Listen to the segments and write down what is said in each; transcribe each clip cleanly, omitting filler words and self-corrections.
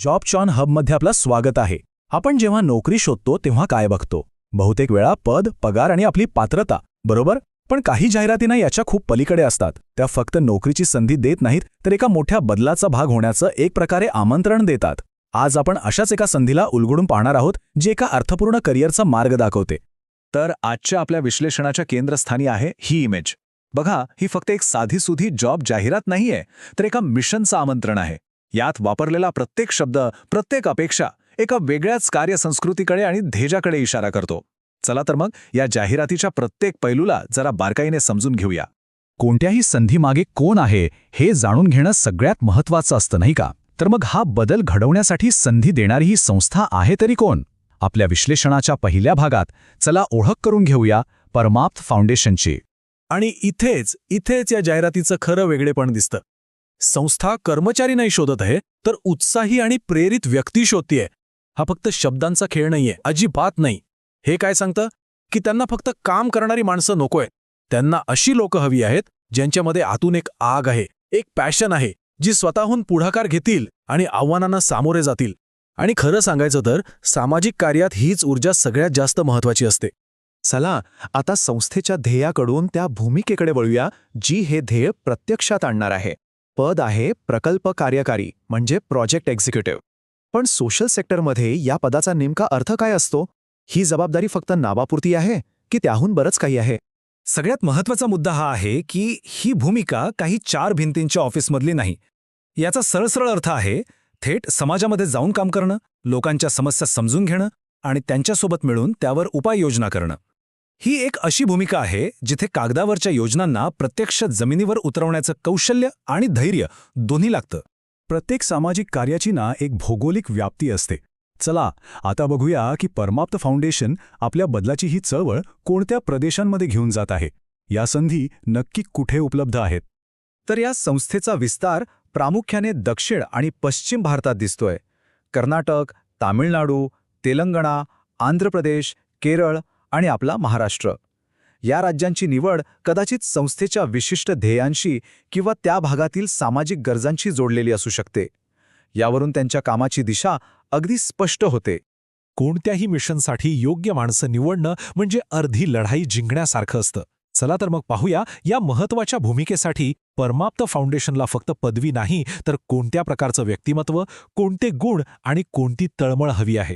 जॉबचॉन हबमध्ये आपलं स्वागत आहे. आपण जेव्हा नोकरी शोधतो तेव्हा काय बघतो? बहुतेक वेळा पद, पगार आणि आपली पात्रता, बरोबर? पण काही जाहिरातींना याच्या खूप पलीकडे असतात. त्या फक्त नोकरीची संधी देत नाहीत, तर एका मोठ्या बदलाचा भाग होण्याचं एक प्रकारे आमंत्रण देतात. आज आपण अशाच एका संधीला उलगडून पाहणार आहोत, जी एका अर्थपूर्ण करिअरचा मार्ग दाखवते. तर आजच्या आपल्या विश्लेषणाच्या केंद्रस्थानी आहे ही इमेज. बघा, ही फक्त एक साधीसुधी जॉब जाहिरात नाहीये, तर एका मिशनचं आमंत्रण आहे. यात वापरलेला प्रत्येक शब्द, प्रत्येक अपेक्षा एका वेगळ्याच कार्यसंस्कृतीकडे आणि ध्येयाकडे इशारा करतो. चला तर मग या जाहिरातीच्या प्रत्येक पैलूला जरा बारकाईने समजून घेऊया. कोणत्याही संधीमागे कोण आहे हे जाणून घेणं सगळ्यात महत्त्वाचं असतं, नाही का? तर मग हा बदल घडवण्यासाठी संधी देणारी ही संस्था आहे तरी कोण? आपल्या विश्लेषणाच्या पहिल्या भागात चला ओळख करून घेऊया परमाप्त फाउंडेशनची. आणि इथेच या जाहिरातीचं खरं वेगळेपण दिसतं. संस्था कर्मचारी नाही शोधत आहे, तर उत्साही आणि प्रेरित व्यक्ती शोधतीये. हा फक्त शब्दांचा खेळ नाहीये, अजिबात नाही. हे काय सांगतं की त्यांना फक्त काम करणारी माणसं नकोय. त्यांना अशी लोक हवी आहेत ज्यांच्यामध्ये आतून एक आग आहे, एक पॅशन आहे, जी स्वतःहून पुढाकार घेतील आणि आव्हानांना सामोरे जातील. आणि खरं सांगायचं तर सामाजिक कार्यात हीच ऊर्जा सगळ्यात जास्त महत्त्वाची असते. चला आता संस्थेच्या ध्येयाकडून त्या भूमिकेकडे वळूया, जी हे ध्येय प्रत्यक्षात आणणार आहे. पद आहे प्रकल्प कार्यकारी, म्हणजे प्रोजेक्ट एक्झिक्युटिव्ह. पण सोशल सेक्टरमध्ये या पदाचा नेमका अर्थ काय असतो? ही जबाबदारी फक्त नावापुरती आहे की त्याहून बरंच काही आहे? सगळ्यात महत्त्वाचा मुद्दा हा आहे की ही भूमिका काही चार भिंतींच्या ऑफिसमधली नाही. याचा सरळ अर्थ आहे थेट समाजामध्ये जाऊन काम करणं, लोकांच्या समस्या समजून घेणं आणि त्यांच्यासोबत मिळून त्यावर उपाययोजना करणं. ही एक अशी भूमिका आहे जिथे कागदावरच्या योजनांना प्रत्यक्ष जमिनीवर उतरवण्याचं कौशल्य आणि धैर्य दोन्ही लागतं. प्रत्येक सामाजिक कार्याची एक भौगोलिक व्याप्ती असते. चला आता बघूया की परमाप्त फाउंडेशन आपल्या बदलाची ही चळवळ कोणत्या प्रदेशांमध्ये घेऊन जात आहे. या संधी नक्की कुठे उपलब्ध आहेत? तर या संस्थेचा विस्तार प्रामुख्याने दक्षिण आणि पश्चिम भारतात दिसतोय. कर्नाटक, तामिळनाडू, तेलंगणा, आंध्र प्रदेश, केरळ आणि आपला महाराष्ट्र. या राज्यांची निवड कदाचित संस्थेच्या विशिष्ट ध्येयांशी किंवा त्या भागातील सामाजिक गरजांशी जोडलेली असू शकते. यावरून त्यांच्या कामाची दिशा अगदी स्पष्ट होते. कोणत्याही मिशनसाठी योग्य माणसं निवडणं म्हणजे अर्धी लढाई जिंकण्यासारखं असतं. चला तर मग पाहूया या महत्त्वाच्या भूमिकेसाठी परमाप्त फाउंडेशनला फक्त पदवी नाही, तर कोणत्या प्रकारचं व्यक्तिमत्व, कोणते गुण आणि कोणती तळमळ हवी आहे.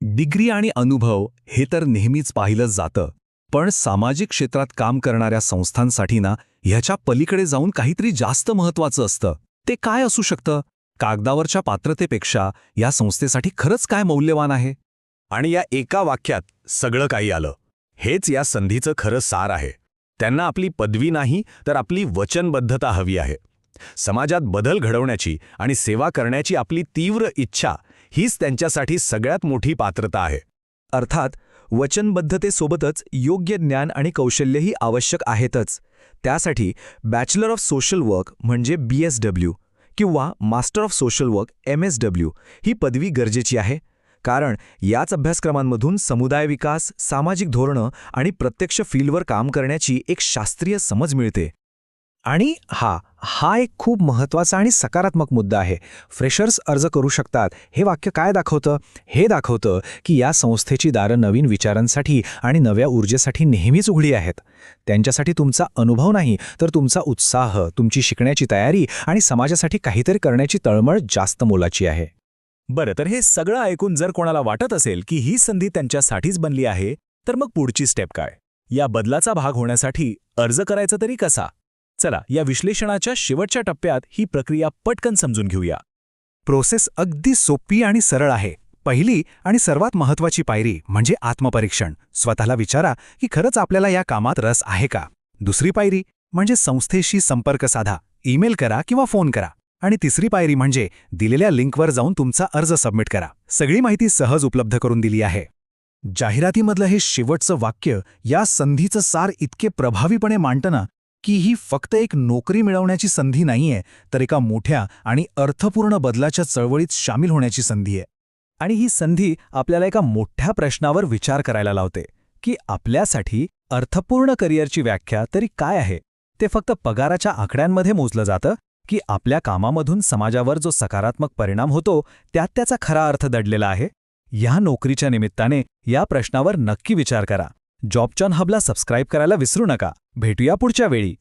डिग्री आणि अनुभव हे तर नेहमीच पाहिलंच जातं, पण सामाजिक क्षेत्रात काम करणाऱ्या संस्थांसाठी ह्याच्या पलीकडे जाऊन काहीतरी जास्त महत्त्वाचं असतं. ते काय असू शकतं? कागदावरच्या पात्रतेपेक्षा या संस्थेसाठी खरंच काय मौल्यवान आहे? आणि या एका वाक्यात सगळं काही आलं. हेच या संधीचं खरं सार आहे. त्यांना आपली पदवी नाही, तर आपली वचनबद्धता हवी आहे. समाजात बदल घडवण्याची आणि सेवा करण्याची आपली तीव्र इच्छा हीच त्यांच्यासाठी सगळ्यात मोठी पात्रता आहे. अर्थात वचनबद्धतेसोबतच योग्य ज्ञान आणि कौशल्यही आवश्यक आहेतच. त्यासाठी बॅचलर ऑफ सोशल वर्क म्हणजे BSW किंवा master of social work MSW ही पदवी गरजेची आहे. कारण याच अभ्यासक्रमांमधून समुदाय विकास, सामाजिक धोरणं आणि प्रत्यक्ष फील्डवर काम करण्याची एक शास्त्रीय समज मिळते. आणि हा एक खूप महत्त्वाचा आणि सकारात्मक मुद्दा आहे. फ्रेशर्स अर्ज करू शकतात हे वाक्य काय दाखवतं? हे दाखवतं की या संस्थेची दारं नवीन विचारांसाठी आणि नव्या ऊर्जेसाठी नेहमीच उघडी आहेत. त्यांच्यासाठी तुमचा अनुभव नाही, तर तुमचा उत्साह, तुमची शिकण्याची तयारी आणि समाजासाठी काहीतरी करण्याची तळमळ जास्त मोलाची आहे. बरं, तर हे सगळं ऐकून जर कोणाला वाटत असेल की ही संधी त्यांच्यासाठीच बनली आहे, तर मग पुढची स्टेप काय? या बदलाचा भाग होण्यासाठी अर्ज करायचा तरी कसा? चला या विश्लेषणाच्या शेवटच्या टप्प्यात ही प्रक्रिया पटकन समजून घेऊया. प्रोसेस अगदी सोपी आणि सरळ आहे. पहिली आणि सर्वात महत्त्वाची पायरी म्हणजे आत्मपरीक्षण. स्वतःला विचारा की खरंच आपल्याला या कामात रस आहे का? दुसरी पायरी म्हणजे संस्थेशी संपर्क साधा, ईमेल करा किंवा फोन करा. आणि तिसरी पायरी म्हणजे दिलेल्या लिंकवर जाऊन तुमचा अर्ज सबमिट करा. सगळी माहिती सहज उपलब्ध करून दिली आहे. जाहिरातीमधलं हे शेवटचं वाक्य या संधीचं सार इतके प्रभावीपणे मांडतं की ही फक्त एक नोकरी मिळवण्याची संधी नाहीये, तर एका मोठ्या आणि अर्थपूर्ण बदलाच्या चळवळीत सामील होण्याची संधी आहे. आणि ही संधी आपल्याला एका मोठ्या प्रश्नावर विचार करायला लावते की आपल्यासाठी अर्थपूर्ण करिअरची व्याख्या तरी काय आहे? ते फक्त पगाराच्या आकड्यांमध्ये मोजलं जातं की आपल्या कामामधून समाजावर जो सकारात्मक परिणाम होतो त्यात त्याचा खरा अर्थ दडलेला आहे? या नोकरीच्या निमित्ताने या प्रश्नावर नक्की विचार करा. जॉबजॉन हबला सबस्क्राईब करायला विसरू नका. भेटूया पुढच्या वेळी.